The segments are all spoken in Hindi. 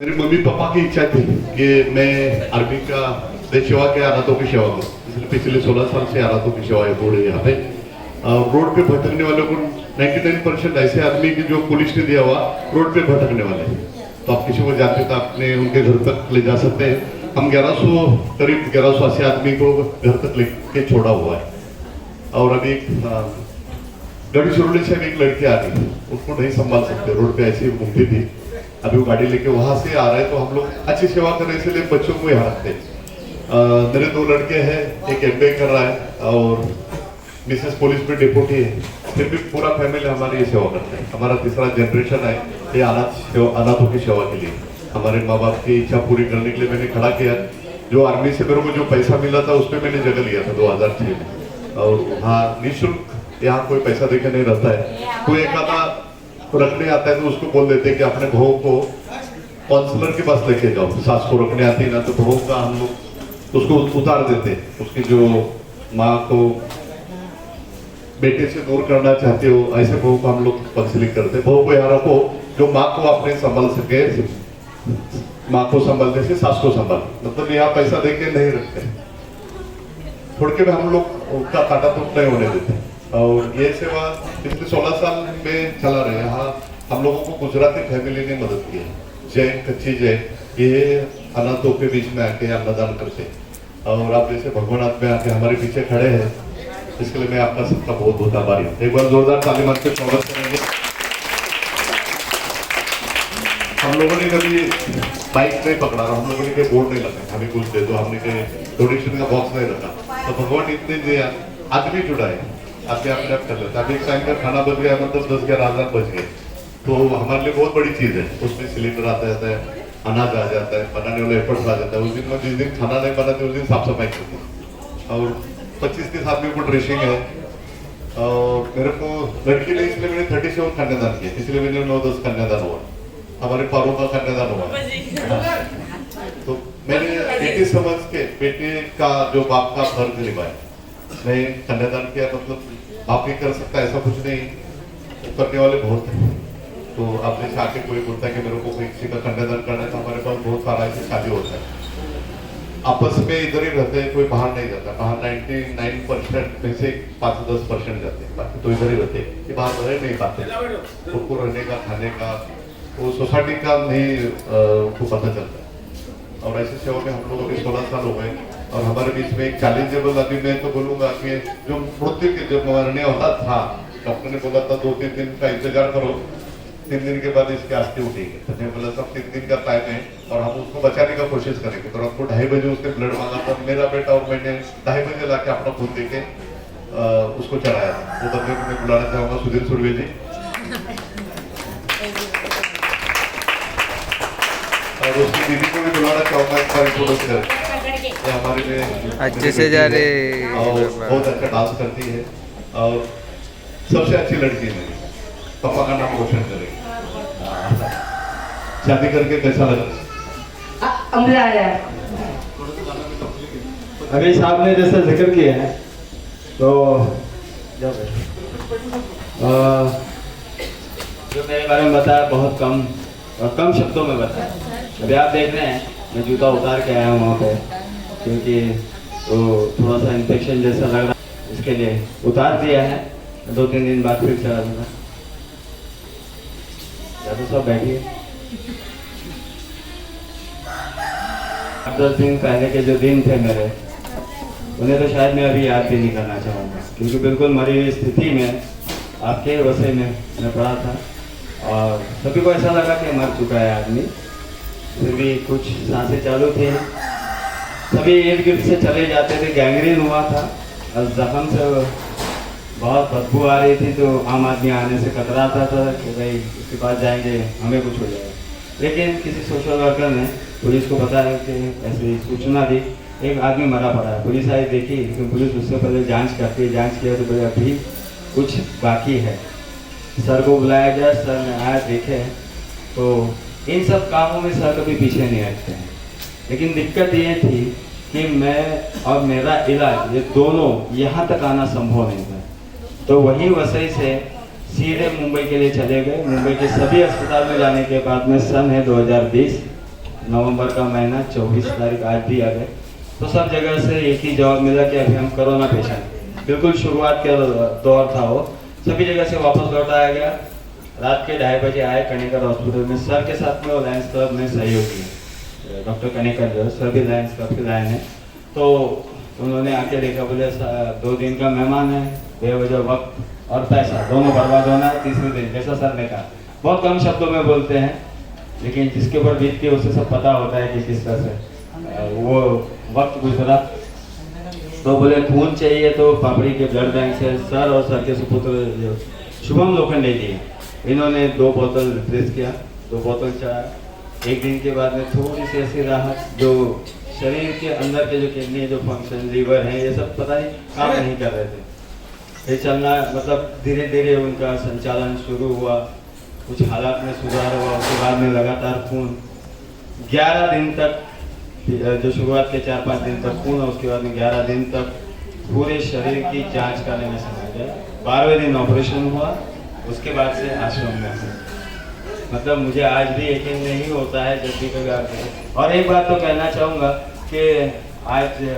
मेरे मम्मी पापा की इच्छा थी कि मैं आर्मी का देश सेवा के अनाथों की सेवा करूँ, इसलिए पिछले 16 साल से अनाथों की सेवा हो रही है यहाँ पे। रोड पे भटकने वालों को 99% ऐसे आदमी की जो पुलिस ने दिया हुआ रोड पे भटकने वाले, तो आप किसी को जानते तो आपने उनके घर तक ले जा सकते हैं। हम 1100 करीब 1180 आदमी को घर तक लेके छोड़ा हुआ है। और अभी गढ़ी सुरली से एक लड़की आ गई, उसको नहीं संभाल सकते, रोड पे ऐसी घूमती थी। अभी वो गाड़ी लेके वहां से आ रहे हैं, तो हम लोग अच्छी सेवा करने इसलिए बच्चों को यहाँ रखते हैं। मेरे 2 लड़के हैं, एक MBA कर रहा है और मिसेस पुलिस में डिप्यूटी है, फिर भी पूरा फैमिली हमारी ये सेवा करते हैं। हमारा तीसरा जनरेशन है ये अनाथों की सेवा के लिए। हमारे माँ बाप की इच्छा पूरी करने के लिए मैंने खड़ा किया। जो आर्मी से मेरे को जो पैसा मिला था उसमें मैंने जगह लिया था 2006 में, और हाँ निःशुल्क यहाँ कोई पैसा देके नहीं रहता है। कोई एक आधा रखने आता है तो उसको बोल देते हैं कि अपने बहू को काउंसलर के पास लेके जाओ, सास को रखने आती है ना तो बहू का हम लोग उसको उतार देते हैं। उसकी जो माँ को बेटे से दूर करना चाहते हो ऐसे बहू को हम लोग काउंसलिंग करते हैं। बहू को यहाँ रखो जो माँ को अपने संभाल सके, माँ को संभालने से सास को संभाल, मतलब यहाँ पैसा देके नहीं रखते, छोड़ के भी हम लोग उनका काटा तो नहीं होने देते। और ये सेवा पिछले 16 साल में चला रहे। यहाँ हम लोगों को गुजराती फैमिली ने मदद की है, जैन कच्ची जैन, ये अनाथों के बीच में आके अन्नदान करते हैं। और आप जैसे भगवानाथ में आके हमारे पीछे खड़े हैं, इसके लिए मैं आपका सबका बहुत बहुत आभारी हूँ। एक बार जोरदार ताली मार के स्वागत करेंगे। हम लोगों ने कभी बाइक नहीं पकड़ा, हम लोगों ने कोई बोर्ड नहीं लगा हमें कुछ दे दो, हमने कोई डोनेशन का बॉक्स नहीं रखा, तो भगवान इतने दिया, आदमी जुड़ा है, आपके अपने आप कर लेते। अभी एक टाइम का खाना बच गया, मतलब 10-11 हज़ार बच गए, तो हमारे लिए बहुत बड़ी चीज़ है। उसमें सिलेंडर आता जाता है, अनाज आ जाता है, बनाने वाले एफर्ट्स आ जाता है। उस दिन में जिस दिन खाना नहीं बनाते उस दिन साफ सफाई करते हैं। और 25-30 आदमी को ड्रेसिंग है। और मेरे को लड़की ने इसलिए मैंने 37 कन्यादान किया, इसलिए मैंने 9-10 कन्यादान हुआ, हमारे पारों का कन्यादान हुआ। तो मैंने बेटी समझ के बेटे का जो बाप का फर्ज निभाया, मैं कन्यादान किया, मतलब बाप ही कर सकता ऐसा कुछ नहीं, करने वाले बहुत हैं। तो आप जैसे आके कोई बोलता है कि मेरे को किसी का कन्यादान करना है, तो हमारे पास बहुत सारा ऐसे शादी होता है। आपस में इधर ही रहते हैं, कोई बाहर नहीं जाता। बाहर 99% में से 5-10% जाते हैं, बाकी तो इधर ही रहते हैं कि बाहर रह नहीं पाते। उनको रहने का, खाने का, वो सोसाइटी का नहीं उनको पता चलता है। और ऐसी सेवा में हम लोगों के 16 साल हो गए। और हमारे बीच में एक चैलेंजेबल अभी मैं तो बोलूंगा कि जो मृत्यु के जब निर्णय होता था, डॉक्टर ने बोला था 2-3 दिन का इंतजार करो, 3 दिन के बाद इसकी अस्थि उठेगी। तो मैं बोला सब 3 दिन का टाइम है और हम उसको बचाने का कोशिश करेंगे। तो आपको 2:30 बजे उसने ब्लड मांगा था, मेरा बेटा और मैंने 2:30 बजे लाके अपना खून देके उसको चढ़ाया था। वो बंदे को मैं बुलाना चाहूंगा, सुधीर सुरवे जी, और उसकी दीदी को भी बुलाना चाहूंगा एक बार इंट्रोड्यूस। हमारे में अच्छे से जा रहे, बहुत अच्छा डांस करती है और सबसे अच्छी लड़की है, पापा का नाम रोशन करेगी। शादी करके कैसा लगा? मजा आया। अभी साहब ने जैसा जिक्र किया है तो जो मेरे बारे में बताया बहुत कम और कम शब्दों में बताया। अभी आप देख रहे हैं मैं जूता उतार के आया हूँ वहाँ पे, क्योंकि तो थोड़ा सा इन्फेक्शन जैसा लग रहा है, इसके लिए उतार दिया है। 2-3 दिन बाद फिर चला दूँगा। तो सब बैठिए। 10 दिन पहले के जो दिन थे मेरे, उन्हें तो शायद मैं अभी याद भी नहीं करना चाहूँगा, क्योंकि बिल्कुल मरी हुई स्थिति में आपके वसई में मैं पड़ा था और सभी को ऐसा लगा कि मर चुका है आदमी। फिर भी कुछ सांसें चालू थी, सभी इर्द गिर्द से चले जाते थे। गैंग्रीन हुआ था और जख्म से बहुत बदबू आ रही थी, तो आम आदमी आने से कतराता था कि भाई उसके पास जाएंगे हमें कुछ हो जाएगा। लेकिन किसी सोशल वर्कर ने पुलिस को बताया कि ऐसी सूचना दी, एक आदमी मरा पड़ा है। पुलिस आई, देखी, लेकिन पुलिस उससे पहले जांच करती है। जांच किया तो भाई अभी कुछ बाकी है। सर को बुलाया गया, सर ने आया, देखे। तो इन सब कामों में सर कभी पीछे नहीं हटते हैं। लेकिन दिक्कत ये थी कि मैं और मेरा इलाज ये दोनों यहाँ तक आना संभव नहीं था। तो वहीं वसई से सीधे मुंबई के लिए चले गए। मुंबई के सभी अस्पताल में जाने के बाद में सन है 2020 नवंबर का महीना 24 तारीख आज भी आ गए, तो सब जगह से एक ही जवाब मिला कि अभी हम कोरोना पेशेंट, बिल्कुल शुरुआत का दौर था वो, सभी जगह से वापस लौटाया गया। रात के 2:30 बजे आए कनेकर हॉस्पिटल में, सर के साथ में वो लायंस क्लब ने सहयोग किया, डॉक्टर कनेकर जो सर भी लायंस क्लब के लाए हैं, तो उन्होंने आके देखा, बोले 2 दिन का मेहमान है, बेवजह वक्त और पैसा दोनों बर्बाद होना है तीसरे दिन, जैसा सर ने कहा। बहुत कम शब्दों में बोलते हैं, लेकिन जिसके ऊपर बीतती है उसे सब पता होता है कि किस तरह से वो वक्त गुजरा। तो बोले खून चाहिए तो पापड़ी के ब्लड बैंक से सर और सर के सुपुत्र जो शुभम लोखंडे जी, इन्होंने 2 बोतल रिप्लेस किया, 2 बोतल चढ़ाया। एक दिन के बाद में थोड़ी सी ऐसी राहत, जो शरीर के अंदर के जो किडनी जो फंक्शन, लीवर है, ये सब पता नहीं काम नहीं कर रहे थे, ये चलना मतलब धीरे धीरे उनका संचालन शुरू हुआ, कुछ हालात में सुधार हुआ। उसके बाद में लगातार खून 11 दिन तक, जो शुरुआत के 4-5 दिन तक खून, और उसके बाद में 11 दिन तक पूरे शरीर की जांच करने में समय गया। 12वें दिन ऑपरेशन हुआ, उसके बाद से आश्रम में हूँ। मतलब मुझे आज भी यकीन नहीं होता है जब भी कभी आते हैं। और एक बात तो कहना चाहूँगा कि आज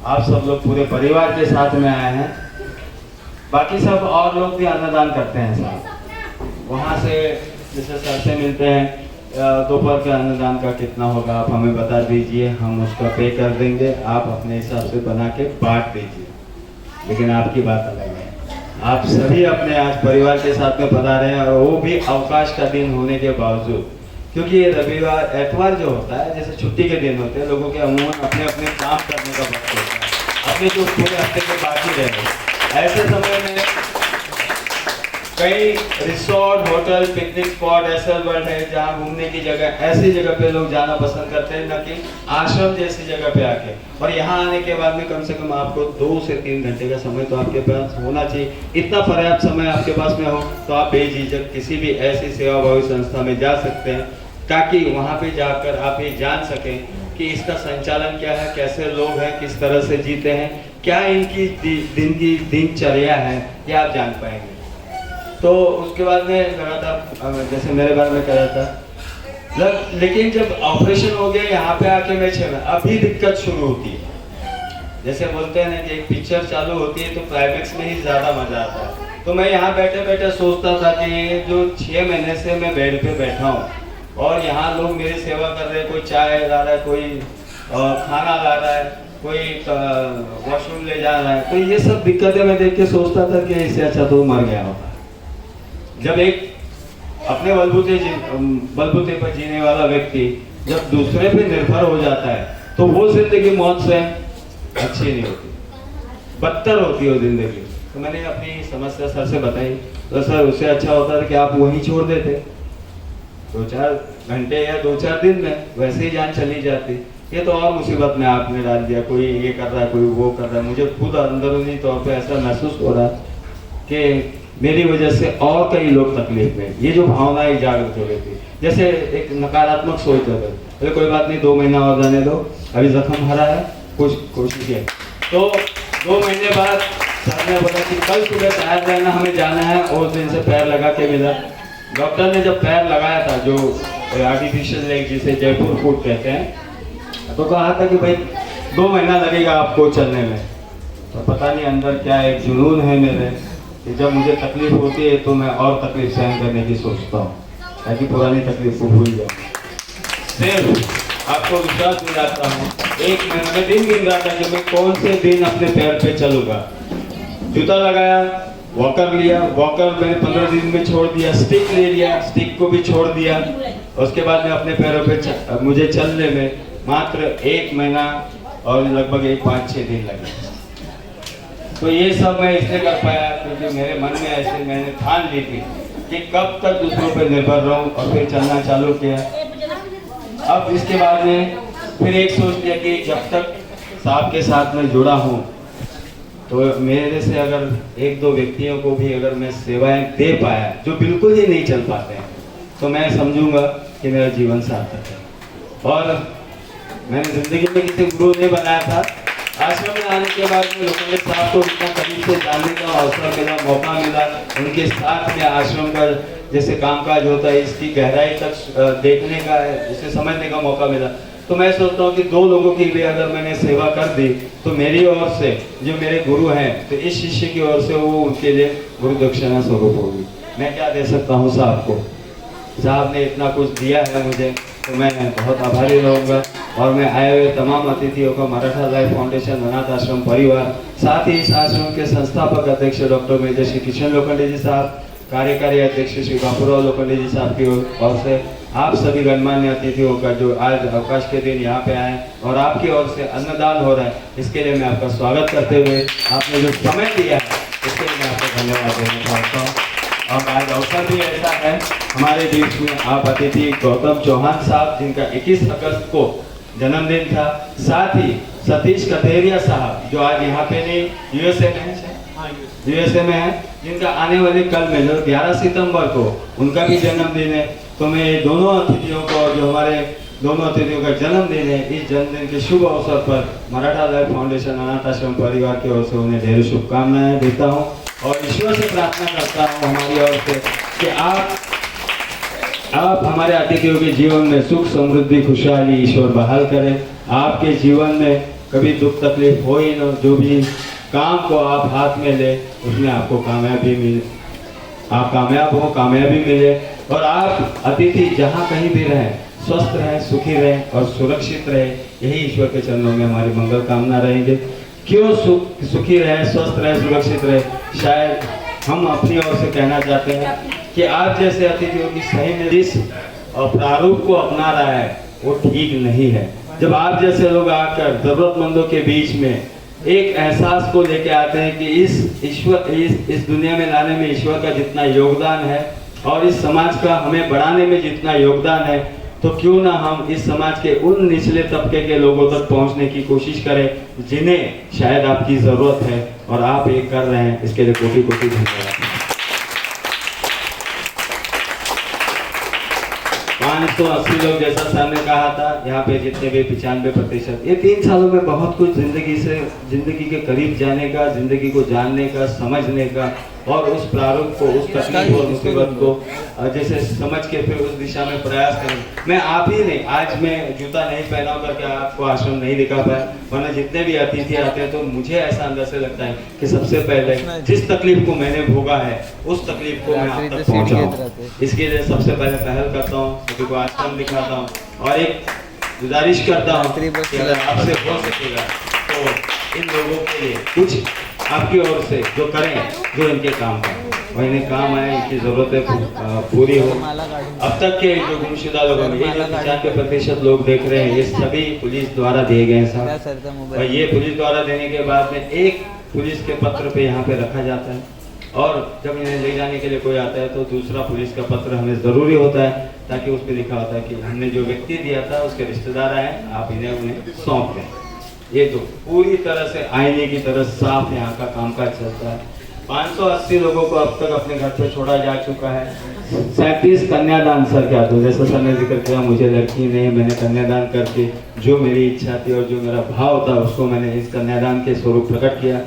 आप सब लोग पूरे परिवार के साथ में आए हैं, बाकी सब और लोग भी अन्नदान करते हैं साथ, वहाँ से जैसे सर से मिलते हैं, दोपहर के अन्नदान का कितना होगा आप हमें बता दीजिए, हम उसका पे कर देंगे, आप अपने हिसाब से बना के बांट दीजिए। लेकिन आपकी बात अलग है, आप सभी अपने आज परिवार के साथ में पधारे हैं, और वो भी अवकाश का दिन होने के बावजूद, क्योंकि ये रविवार एतवार जो होता है, जैसे छुट्टी के दिन होते हैं, लोगों के अमूमन अपने अपने काम करने का वक्त होता है, अपने जो पूरे हफ्ते के बाकी रहे, ऐसे समय में कई रिसोर्ट, होटल, पिकनिक स्पॉट, ऐसे वर्ल्ड है जहाँ घूमने की जगह, ऐसी जगह पे लोग जाना पसंद करते हैं, न कि आश्रम जैसी जगह पे आके। और यहाँ आने के बाद में कम से कम आपको 2 से 3 घंटे का समय तो आपके पास होना चाहिए। इतना पर्याप्त समय आपके पास में हो तो आप बेझिझक किसी भी ऐसी सेवाभावी संस्था में जा सकते हैं, ताकि वहाँ पे जाकर आप ये जान सकें कि इसका संचालन क्या है, कैसे लोग हैं, किस तरह से जीते हैं, क्या इनकी दिन की दिनचर्या है, ये आप जान पाएंगे। तो उसके बाद में करा था, जैसे मेरे बारे में करा था, लेकिन जब ऑपरेशन हो गया यहाँ पे आके मैं 6 महीने, अभी दिक्कत शुरू होती है। जैसे बोलते हैं ना कि एक पिक्चर चालू होती है तो क्लाइमेक्स में ही ज़्यादा मजा आता है। तो मैं यहाँ बैठे बैठे सोचता था कि ये जो 6 महीने से मैं बेड पे बैठा हूँ और यहाँ लोग मेरी सेवा कर रहे हैं, कोई चाय ला रहा है, कोई खाना ला रहा है, कोई वॉशरूम ले जा रहा है, तो ये सब दिक्कतें मैं देख के सोचता था कि इससे अच्छा तो मर गया होता। जब एक अपने बलबूते पर जीने वाला व्यक्ति जब दूसरे पे निर्भर हो जाता है तो वो जिंदगी मौत से अच्छी नहीं होती, बदतर होती है जिंदगी। तो मैंने अपनी समस्या सर से बताई, तो सर उससे अच्छा होता था कि आप वहीं छोड़ देते, 2-4 घंटे या 2-4 दिन में वैसे ही जान चली जाती। ये तो और मुसीबत में आपने डाल दिया, कोई ये कर रहा है, कोई वो कर रहा है। मुझे खुद अंदरूनी तौर पे ऐसा महसूस हो रहा कि मेरी वजह से और कई लोग तकलीफ में, ये जो भावनाएं जागृत हो गई थी, जैसे एक नकारात्मक सोच हो गई, अरे कोई बात नहीं 2 महीना और जाने दो, अभी जख्म हरा है, कुछ कोशिश है। तो 2 महीने बाद सर ने बोला कि कल सुबह तैयार रहना, हमें जाना है, और उस दिन से पैर लगा के मिला। डॉक्टर ने जब पैर लगाया था, जो आर्टिफिशियल लेग जिसे जयपुर फुट कहते हैं, तो कहा था कि भाई 2 महीना लगेगा आपको चलने में। तो पता नहीं अंदर क्या एक जुनून है मेरे कि जब मुझे तकलीफ होती है तो मैं और तकलीफ सहन करने की सोचता हूँ, ताकि पुरानी तकलीफ को भूल जाऊँ। सिर्फ आपको विश्वास दिलाता हूँ, एक महीने में दिन गिन रहा था कि मैं कौन से दिन अपने पैर पे चलूंगा। जूता लगाया, वॉकर लिया, वॉकर मैंने 15 दिन में छोड़ दिया, स्टिक ले लिया, स्टिक को भी छोड़ दिया। उसके बाद में अपने पैरों पे मुझे चलने में मात्र 1 महीना और लगभग 5-6 दिन लगे। तो ये सब मैं इसलिए कर पाया क्योंकि मेरे मन में ऐसे मैंने ठान ली थी कि कब तक दूसरों पर निर्भर रहूं, और फिर चलना चालू किया। अब इसके बाद में फिर एक सोच लिया कि जब तक साहब के साथ में जुड़ा हूं तो मेरे से अगर 1-2 व्यक्तियों को भी अगर मैं सेवाएं दे पाया जो बिल्कुल ही नहीं चल पाते हैं, तो मैं समझूंगा कि मेरा जीवन सार्थक है। और मैंने जिंदगी में किसी गुरु नहीं बनाया था। आश्रम में आने के बाद में लोखंडे साहब को इतना करीब से जानने का अवसर मिला, मौका मिला, उनके साथ में आश्रम का जैसे कामकाज होता है इसकी गहराई तक देखने का, इसे समझने का मौका मिला। तो मैं सोचता हूँ कि दो लोगों की भी अगर मैंने सेवा कर दी तो मेरी ओर से जो मेरे गुरु हैं तो इस शिष्य की ओर से वो उनके लिए गुरु दक्षिणा स्वरूप होगी। मैं क्या दे सकता हूँ साहब को, साहब ने इतना कुछ दिया है मुझे, तो मैं बहुत आभारी रहूँगा। और मैं आए हुए तमाम अतिथियों को मराठा लाइफ फाउंडेशन अनाथ आश्रम परिवार, साथ ही इस आश्रम के संस्थापक अध्यक्ष डॉक्टर मेजर श्री किशन लोखंडे जी साहब, कार्यकारी अध्यक्ष श्री बापूराव लोखंडे जी साहब की ओर से आप सभी गणमान्य अतिथियों का जो आज अवकाश के दिन यहाँ पे आए और आपकी ओर से अन्नदान हो रहा है, इसके लिए मैं आपका स्वागत करते हुए आपने जो समय दिया है इसके लिए मैं आपको धन्यवाद देना चाहता हूँ। और आज अवसर भी ऐसा है हमारे बीच में आप अतिथि गौतम चौहान साहब जिनका 21 अगस्त को जन्मदिन था, साथ ही सतीश कथेरिया साहब जो आज यहाँ पे नहीं यूएसए में है, यूएसए में है, जिनका आने वाले कल में जो 11 सितंबर को उनका भी जन्मदिन है। तो मैं ये दोनों अतिथियों को, जो हमारे दोनों अतिथियों का जन्मदिन है, इस जन्मदिन के शुभ अवसर पर मराठा लाइफ फाउंडेशन अनाथ आश्रम परिवार की ओर से उन्हें ढेर शुभकामनाएं देता हूँ और ईश्वर से प्रार्थना करता हूँ हमारी ओर से कि आप हमारे अतिथियों के जीवन में सुख समृद्धि खुशहाली ईश्वर बहाल करें, आपके जीवन में कभी दुख तकलीफ हो ही न, जो भी काम को आप हाथ में ले उसमें आपको कामयाबी मिले, आप कामयाब हो, कामयाबी मिले और आप अतिथि जहाँ कहीं भी रहें स्वस्थ रहें, सुखी रहें और सुरक्षित रहें, यही ईश्वर के चरणों में हमारी मंगल कामना रहेंगे। क्यों सुखी रहे, स्वस्थ रहे, सुरक्षित रहे, शायद हम अपनी ओर से कहना चाहते हैं कि आप जैसे अतिथियों की सही में जिस प्रारूप को अपना रहा है वो ठीक नहीं है। जब आप जैसे लोग आकर जरूरतमंदों के बीच में एक एहसास को लेके आते हैं कि इस दुनिया में लाने में ईश्वर का जितना योगदान है और इस समाज का हमें बढ़ाने में जितना योगदान है, तो क्यों ना हम इस समाज के उन निचले तबके के लोगों तक पहुंचने की कोशिश करें जिन्हें शायद आपकी जरूरत है और आप ये कर रहे हैं, इसके लिए कोटि कोटि धन्यवाद। 580 लोग जैसा सर ने कहा था, यहाँ पे जितने भी 95%, ये 3 सालों में बहुत कुछ जिंदगी के करीब जाने का, जिंदगी को जानने का, समझने का और उस प्रारूप को, उस तकलीफ और मुसीबत को जैसे समझ के फिर उस दिशा में प्रयास करें। मैं आप ही नहीं, आज मैं जूता नहीं पहना करके आपको आश्रम नहीं दिखा पाया, वरना जितने भी अतिथि आते हैं तो मुझे ऐसा अंदर से लगता है कि सबसे पहले जिस तकलीफ को मैंने भोगा है उस तकलीफ को मैं आप तक पहुँचाऊँ। इसके लिए सबसे पहले पहल करता हूँ, सभी को आश्रम दिखाता हूँ और एक गुजारिश करता हूँ कि अगर आपसे हो सकेगा तो इन लोगों के लिए कुछ आपकी ओर से जो करें, जो इनके काम का और इन्हें काम आए, इनकी जरूरतें पूरी हो। अब तक के जो गुमशुदा लोगों में ये जो 95% लोग देख रहे हैं, ये सभी पुलिस द्वारा दिए गए साहब, और ये पुलिस द्वारा देने के बाद में एक पुलिस के पत्र पे यहाँ पे रखा जाता है और जब इन्हें ले जाने के लिए कोई आता है तो दूसरा पुलिस का पत्र हमें जरूरी होता है, ताकि उस पर लिखा होता है कि हमने जो व्यक्ति दिया था उसके रिश्तेदार आए, आप उन्हें सौंप दें। ये तो पूरी तरह से आईने की तरह साफ यहाँ का कामकाज चलता है। 580 लोगों को अब तक अपने घर पे छोड़ा जा चुका है। 37 कन्यादान सर क्या तो जैसा सर ने जिक्र किया, मुझे लड़की नहीं, मैंने कन्यादान करके जो मेरी इच्छा थी और जो मेरा भाव था उसको मैंने इस कन्यादान के स्वरूप प्रकट किया।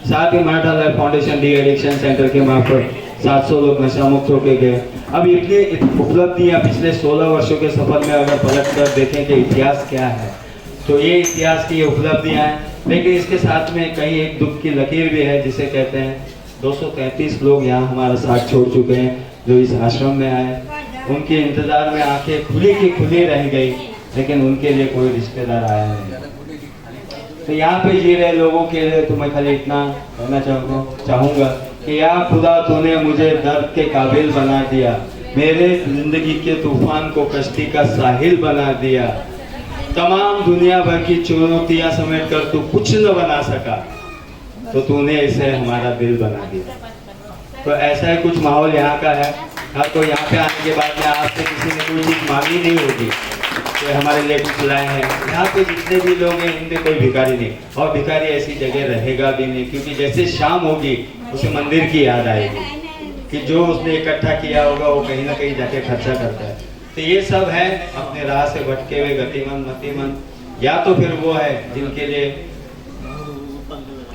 साथ ही Maratha life foundation de addiction centre के मार्फत 700 लोग नशा मुक्त होके गए। अब इतनी उपलब्धियाँ पिछले 16 वर्षों के सफर में अगर पलट कर देखें कि इतिहास क्या है, तो ये इतिहास की उपलब्धियां हैं, लेकिन इसके साथ में कहीं एक दुख की लकीर भी है जिसे कहते हैं 233 लोग यहाँ हमारा साथ छोड़ चुके हैं जो इस आश्रम में आए। उनके इंतजार में आंखें खुली की खुली रह गई, लेकिन उनके लिए कोई रिश्तेदार आया नहीं। तो यहाँ पे जी रहे लोगों के लिए तो मैं खाली इतना कहना चाहूँगा कि या खुदा तूने मुझे दर्द के काबिल बना दिया, मेरे जिंदगी के तूफान को कश्ती का साहिल बना दिया, तमाम दुनिया भर की चुनौतियां समेट कर तू कुछ न बना सका तो तूने इसे हमारा दिल बना दिया। तो ऐसा ही कुछ माहौल यहाँ का है। हर कोई यहाँ पे आने के बाद में आपसे किसी ने कोई चीज़ मांगी नहीं होगी तो हमारे लिए कुछ लाए हैं। यहाँ पे जितने भी लोग हैं इनमें कोई भिखारी नहीं, और भिखारी ऐसी जगह रहेगा भी नहीं, क्योंकि जैसे शाम होगी उसे मंदिर की याद आएगी कि जो उसने इकट्ठा किया होगा वो कहीं ना कहीं जाके खर्चा करता है। तो ये सब है अपने राह से भटके हुए गतिमंद मतिमंद, या तो फिर वो है जिनके लिए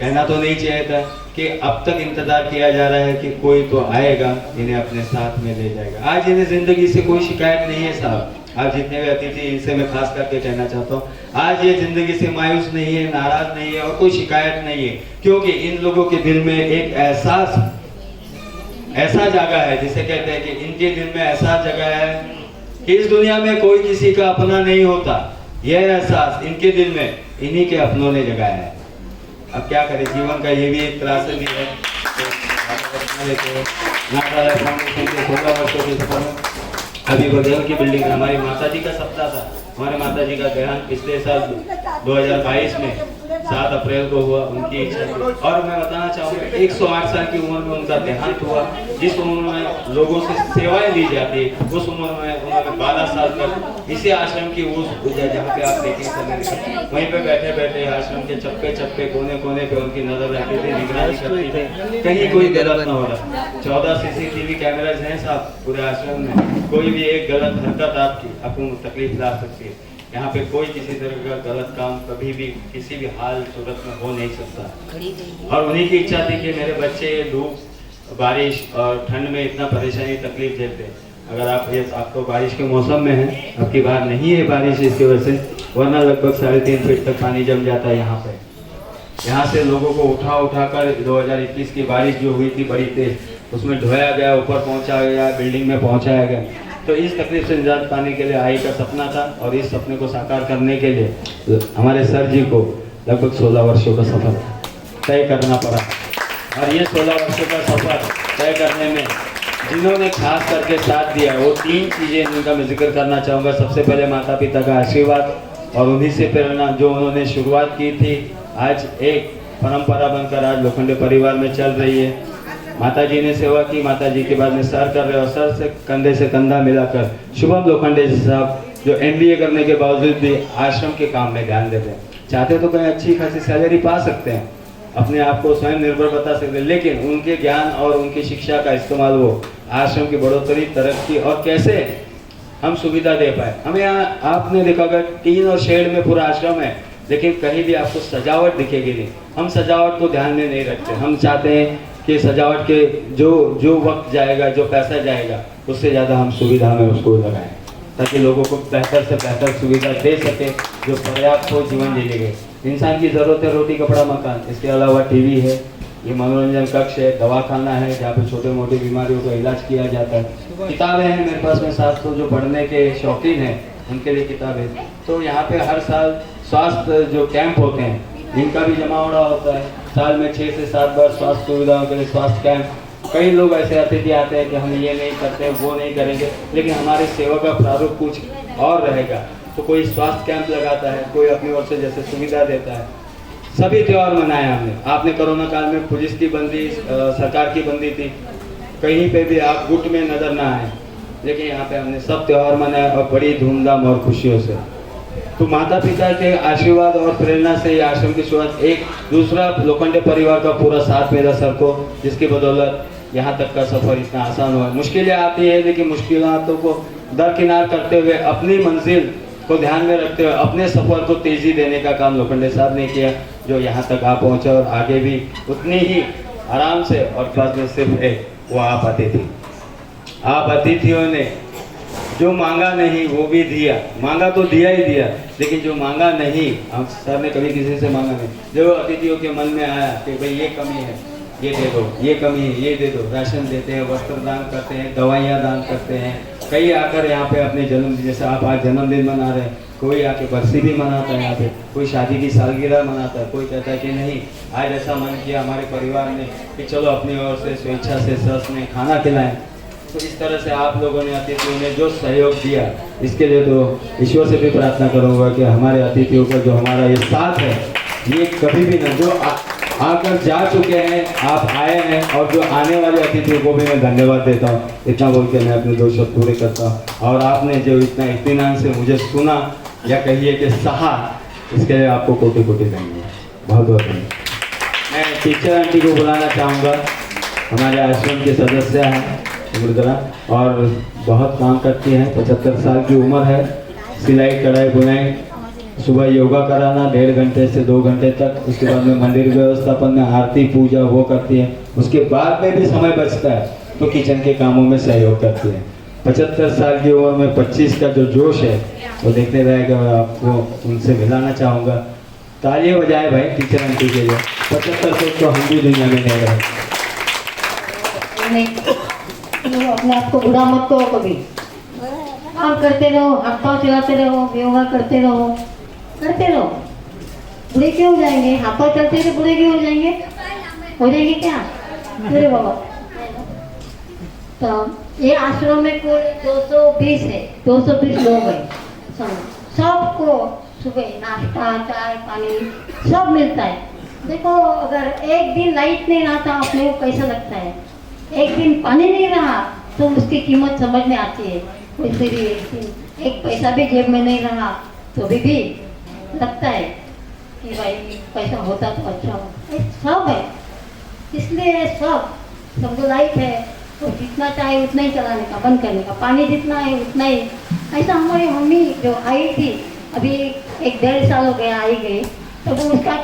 कहना तो नहीं चाहिए था कि अब तक इंतजार किया जा रहा है कि कोई तो आएगा इन्हें अपने साथ में ले जाएगा। आज इन्हें जिंदगी से कोई शिकायत नहीं है साहब। आज जितने भी अतिथि इनसे मैं खास करके कहना चाहता हूँ, आज ये जिंदगी से मायूस नहीं है, नाराज नहीं है और कोई शिकायत नहीं है, क्योंकि इन लोगों के दिल में एक एहसास ऐसा जगह है जिसे कहते हैं कि इनके दिल में ऐसा जगह है कि इस दुनिया में कोई किसी का अपना नहीं होता। यह एहसास इनके दिल में इन्हीं के अपनों ने जगाया है। अब क्या करें, जीवन का ये भी एक त्रासदी है। फाउंडेशन के 16 वर्षों के सफर में अभी बघेल की बिल्डिंग में हमारी माता जी का सपना था। हमारे माता जी का देहांत पिछले साल 2022 में 7 अप्रैल को हुआ। उनकी इच्छा थी और मैं बताना चाहूँगा 108 साल की उम्र में उनका देहांत हुआ। जिस उम्र में लोगों से सेवाएं दी जाती है उस उम्र में उन्होंने 12 साल तक इसी आश्रम की उस जहाँ पे आप देखें वहीं पे बैठे बैठे आश्रम के चप्पे चप्पे कोने कोने पे उनकी नजर रखती थी, निगरानी करती थी कहीं कोई गलत न हो रहा। 14 CCTV कैमराज हैं साहब पूरे आश्रम में। कोई भी एक गलत हरकत आपको तकलीफ ला सकती है। यहाँ पे कोई किसी तरह का गलत काम कभी भी किसी भी हाल सूरत में हो नहीं सकता। और उन्हीं की इच्छा थी कि मेरे बच्चे धूप बारिश और ठंड में इतना परेशानी तकलीफ देते हैं। अगर आप तो बारिश के मौसम में हैं, आपकी बार नहीं है बारिश इसकी वजह से, वरना लगभग 3.5 फीट तक पानी जम जाता है यहाँ पे। यहाँ से लोगों को उठा कर 2021 की बारिश जो हुई थी बड़ी तेज, उसमें ढोया गया, ऊपर पहुँचा गया, बिल्डिंग में पहुँचाया गया। तो इस तकलीफ से निजात पाने के लिए आई का सपना था और इस सपने को साकार करने के लिए हमारे सर जी को लगभग 16 वर्षों का सफर तय करना पड़ा। और ये 16 वर्षों का सफर तय करने में जिन्होंने खास करके साथ दिया वो 3 चीज़ें जिनका मैं जिक्र करना चाहूँगा। सबसे पहले माता पिता का आशीर्वाद और उन्हीं से प्रेरणा जो उन्होंने शुरुआत की थी, आज एक परंपरा बनकर आज लोखंडे परिवार में चल रही है। माता जी ने सेवा की, माता जी के बाद में सर कर रहे और सर से कंधा मिलाकर शुभम लोखंडे साहब जो MBA करने के बावजूद भी आश्रम के काम में ध्यान देते हैं। चाहते तो कहीं अच्छी खासी सैलरी पा सकते हैं, अपने आप को स्वयं निर्भर बता सकते हैं, लेकिन उनके ज्ञान और उनकी शिक्षा का इस्तेमाल वो आश्रम की बढ़ोतरी, तरक्की और कैसे हम सुविधा दे पाए। हमें यहाँ आपने देखा अगर टीन और शेड में पूरा आश्रम है, लेकिन कहीं भी आपको सजावट दिखेगी नहीं। हम सजावट को ध्यान में नहीं रखते। हम चाहते हैं कि सजावट के जो वक्त जाएगा, जो पैसा जाएगा, उससे ज़्यादा हम सुविधा में उसको लगाएं ताकि लोगों को बेहतर से बेहतर सुविधा दे सके जो पर्याप्त हो जीवन जीने के। इंसान की ज़रूरत है रोटी कपड़ा मकान, इसके अलावा TV है, ये मनोरंजन कक्ष है, दवाखाना है जहाँ पे छोटे मोटी बीमारियों का इलाज किया जाता है। किताबें हैं मेरे पास में 700 जो पढ़ने के शौकीन हैं उनके लिए किताबें। तो यहाँ पे हर साल स्वास्थ्य जो कैंप होते हैं इनका भी जमावड़ा होता है। साल में 6 से 7 बार स्वास्थ्य सुविधाओं के लिए स्वास्थ्य कैंप। कई लोग ऐसे अतिथि आते हैं कि हम ये नहीं करते, वो नहीं करेंगे, लेकिन हमारे सेवा का प्रारूप कुछ और रहेगा। तो कोई स्वास्थ्य कैंप लगाता है, कोई अपनी ओर से जैसे सुविधा देता है। सभी त्यौहार मनाए हमने। आपने कोरोना काल में पुलिस की बंदी, सरकार की बंदी थी, कहीं पे भी आप गुट में नजर ना आए, लेकिन यहाँ पे हमने सब त्यौहार मनाए और बड़ी धूमधाम और खुशियों से। तो माता पिता के आशीर्वाद और प्रेरणा से ये आश्रम की शुरुआत, एक दूसरा लोखंडे परिवार का पूरा साथ मेरा सर को, जिसकी बदौलत यहाँ तक का सफर इतना आसान हुआ। मुश्किलें आती है लेकिन मुश्किलों को दरकिनार करते हुए अपनी मंजिल को ध्यान में रखते हुए अपने सफर को तेजी देने का काम लोखंडे साहब ने किया, जो यहाँ तक आ पहुँचा और आगे भी उतनी ही आराम से। और पास में सिर्फ एक वो आप अतिथि, आप अतिथियों ने जो मांगा नहीं वो भी दिया। मांगा तो दिया ही दिया, लेकिन जो मांगा नहीं, हम सर ने कभी किसी से मांगा नहीं। जो अतिथियों के मन में आया कि भाई ये कमी है ये दे दो, ये कमी है ये दे दो, राशन देते हैं, वस्त्र दान करते हैं, दवाइयाँ दान करते हैं। कई आकर यहाँ पे अपने जन्मदिन, जैसे आप आज जन्मदिन मना रहे हैं, कोई आके बरसी भी मनाता है यहाँ पे, कोई शादी की सालगिरह मनाता है, कोई कहता है कि नहीं आज ऐसा मन किया हमारे परिवार ने कि चलो अपनी ओर से स्वेच्छा से सस में खाना खिलाएं। तो इस तरह से आप लोगों ने, अतिथियों ने जो सहयोग दिया, इसके लिए तो ईश्वर से भी प्रार्थना करूँगा कि हमारे अतिथियों का जो हमारा ये साथ है ये कभी भी न, जो आकर जा चुके हैं, आप आए हैं, और जो आने वाले अतिथियों को भी मैं धन्यवाद देता हूँ। इतना बोल के मैं अपने 2 शब्द पूरे करता हूँ। और आपने जो इतना इत्मीनान से मुझे सुना या कहिए कि सहा, इसके लिए आपको कोटि कोटि धन्यवाद, बहुत बहुत धन्यवाद। मैं टीचर आंटी को बुलाना चाहूँगा, हमारे आश्रम के सदस्य हैं मृदुला, और बहुत काम करती हैं। 75 साल की उम्र है, सिलाई कढ़ाई बुनाई सुबह योगा कराना 1.5 घंटे से 2 घंटे तक, उसके बाद में मंदिर व्यवस्थापन में आरती पूजा वो करती है, उसके बाद में भी समय बचता है तो किचन के कामों में सहयोग करती है। 75 साल की उम्र में 25 का जो जोश है वो देखने रहेगा। मैं आपको उनसे मिलाना चाहूँगा। तालियां बजाएं भाई टीचर आंटी के लिए। 75 से तो हम भी दुनिया में नहीं रहे। नहीं, तुम अपने आप को बुरा मत करो कभी। काम करते रहो, हाथ पाँव चलाते रहो, योगा करते रहो, करते रहो। बुढ़े क्यों हो जाएंगे? हाथ पाँव चलते रहे बुढ़े क्यों हो जाएंगे? हो जाएंगे क्या? अरे बाबा। तो ये आश्रम में कुल 220 है, 220 लोग हैं। सबको सुबह नाश्ता चाय पानी सब मिलता है। देखो अगर एक दिन लाइट नहीं रहा था अपने को कैसा लगता है, एक दिन पानी नहीं रहा तो उसकी कीमत समझ में आती है। वैसे भी एक पैसा भी जेब में नहीं रहा तो भी लगता है कि भाई पैसा होता तो अच्छा हो। सब है, इसलिए सब समझो लाइट है तो जितना चाहे उतना ही चलाने का, बंद करने का। पानी जितना है उतना ही। ऐसा हमारी मम्मी जो आई थी अभी 1-1.5 साल हो गया आई गई, तो वो उसका